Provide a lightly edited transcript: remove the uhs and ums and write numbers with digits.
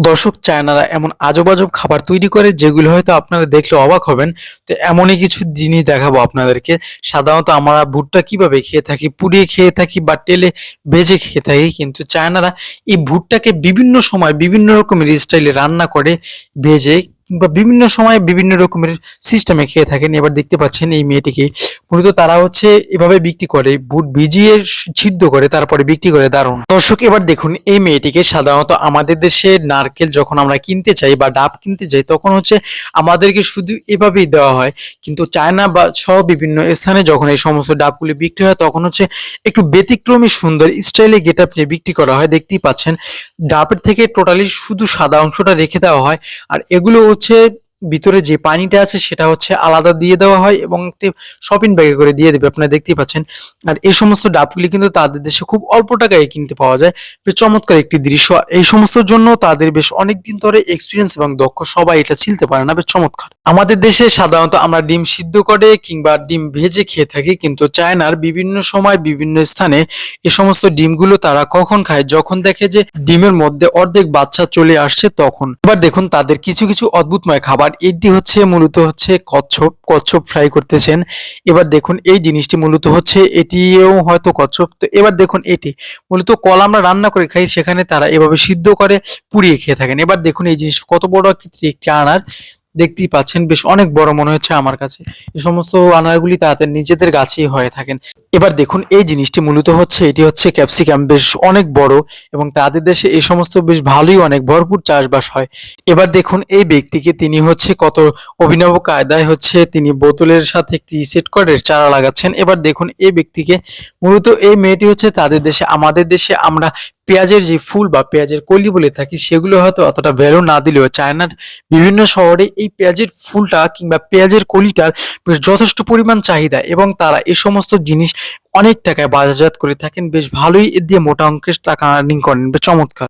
দর্শক, চায়নারা এমন আজব আজব খাবার তৈরি করে যেগুলো হয়তো আপনারা দেখলে অবাক হবেন। তো এমনই কিছু জিনিস দেখাবো আপনাদেরকে। সাধারণত আমরা ভুট্টা কিভাবে খেয়ে থাকি, পুড়িয়ে খেয়ে থাকি বা তেলে ভেজে খেয়ে থাকি, কিন্তু চায়নারা এই ভুট্টাকে বিভিন্ন সময় বিভিন্ন রকমের স্টাইলে রান্না করে, ভেজে কিংবা বিভিন্ন সময় বিভিন্ন রকমের সিস্টেমে খেয়ে থাকেন। এবার দেখতে পাচ্ছেন এই মেয়েটিকে, মূলত তারা হচ্ছে এভাবে বিক্রি করে, বুট ভিজিয়ে সিদ্ধ করে তারপরে বিক্রি করে। দারুণ দর্শক, এবার দেখুন এই মেয়েটিকে। সাধারণত আমাদের দেশে নারকেল যখন আমরা কিনতে চাই বা ডাব কিনতে যাই, তখন হচ্ছে আমাদেরকে শুধু এভাবেই দেওয়া হয়। কিন্তু চায়না বা সহ বিভিন্ন স্থানে যখন এই সমস্ত ডাবগুলি বিক্রি হয়, তখন হচ্ছে একটু ব্যতিক্রমী সুন্দর স্টাইলে গেটআপ নিয়ে বিক্রি করা হয়। দেখতেই পাচ্ছেন, ডাবের থেকে টোটালি শুধু সাদা অংশটা রেখে দেওয়া হয়, আর এগুলো হচ্ছে ভিতরে যে পানিটা আছে সেটা হচ্ছে আলাদা দিয়ে দেওয়া হয় এবং একটি শপিং ব্যাগে করে দিয়ে দেবে, আপনারা দেখতেই পাচ্ছেন। আর এই সমস্ত ডাবগুলি কিন্তু তাদের দেশে খুব অল্প টাকায় কিনতে পাওয়া যায়। বেশ চমৎকার একটি দৃশ্য। আর এই সমস্তর জন্য তাদের বেশ অনেকদিন ধরে এক্সপিরিয়েন্স এবং দক্ষ, সবাই এটা ছিলতে পারে না। বেশ চমৎকার। আমাদের দেশে সাধারণত আমরা ডিম সিদ্ধ করে কিংবা ডিম ভেজে খেয়ে থাকি, কিন্তু চায়নার বিভিন্ন সময় বিভিন্ন স্থানে এই সমস্ত ডিমগুলো তারা কখন খায়, যখন দেখে যে ডিমের মধ্যে অর্ধেক বাচ্চা চলে আসছে তখন। এবার দেখুন তাদের কিছু কিছু অদ্ভুতময় খাবার। এটি হচ্ছে মূলত হচ্ছে কচ্ছপ, কচ্ছপ ফ্রাই করতেছেন। এবার দেখুন এই জিনিসটি মূলত হচ্ছে, এটিও হয়তো কচ্ছপ। তো এবার দেখুন এটি মূলত কলা আমরা রান্না করে খাই, সেখানে তারা এভাবে সিদ্ধ করে পুড়িয়ে খেয়ে থাকেন। এবার দেখুন এই জিনিস কত বড় আকৃতির একটি আনার, দেখতেই পাচ্ছেন, বেশ অনেক বড় মনে হচ্ছে আমার কাছে। এই সমস্ত আনারগুলি তাদের নিজেদের গাছেই হয়ে থাকেন। এবার দেখুন এই জিনিসটি মূলত হচ্ছে, এটি হচ্ছে ক্যাপসিকাম, বেশ অনেক বড়, এবং তাদের দেশে এই সমস্ত বেশ ভালোই অনেক ভরপুর চাষবাস হয়। এবার দেখুন এই ব্যক্তিকে, তিনি হচ্ছে কত অভিনব কায়দায় হচ্ছে তিনি বোতলের সাথে একটি সেট করে চারা লাগাচ্ছেন। এবার দেখুন এই ব্যক্তিকে, মূলত এই মেয়েটি হচ্ছে তাদের দেশে, আমাদের দেশে আমরা পেঁয়াজের যে ফুল বা পেঁয়াজের কলি বলে থাকি, সেগুলো হয়তো অতটা ভ্যালু না দিলেও চায়নার বিভিন্ন শহরে এই পেঁয়াজের ফুলটা কিংবা পেঁয়াজের কলিটার বেশ যথেষ্ট পরিমাণ চাহিদা, এবং তারা এই সমস্ত জিনিস অনেক টাকায় বাজারজাত করে থাকেন। বেশ ভালোই এ দিয়ে মোটা অঙ্কের টাকা আর্নিং করেন। বেশ চমৎকার।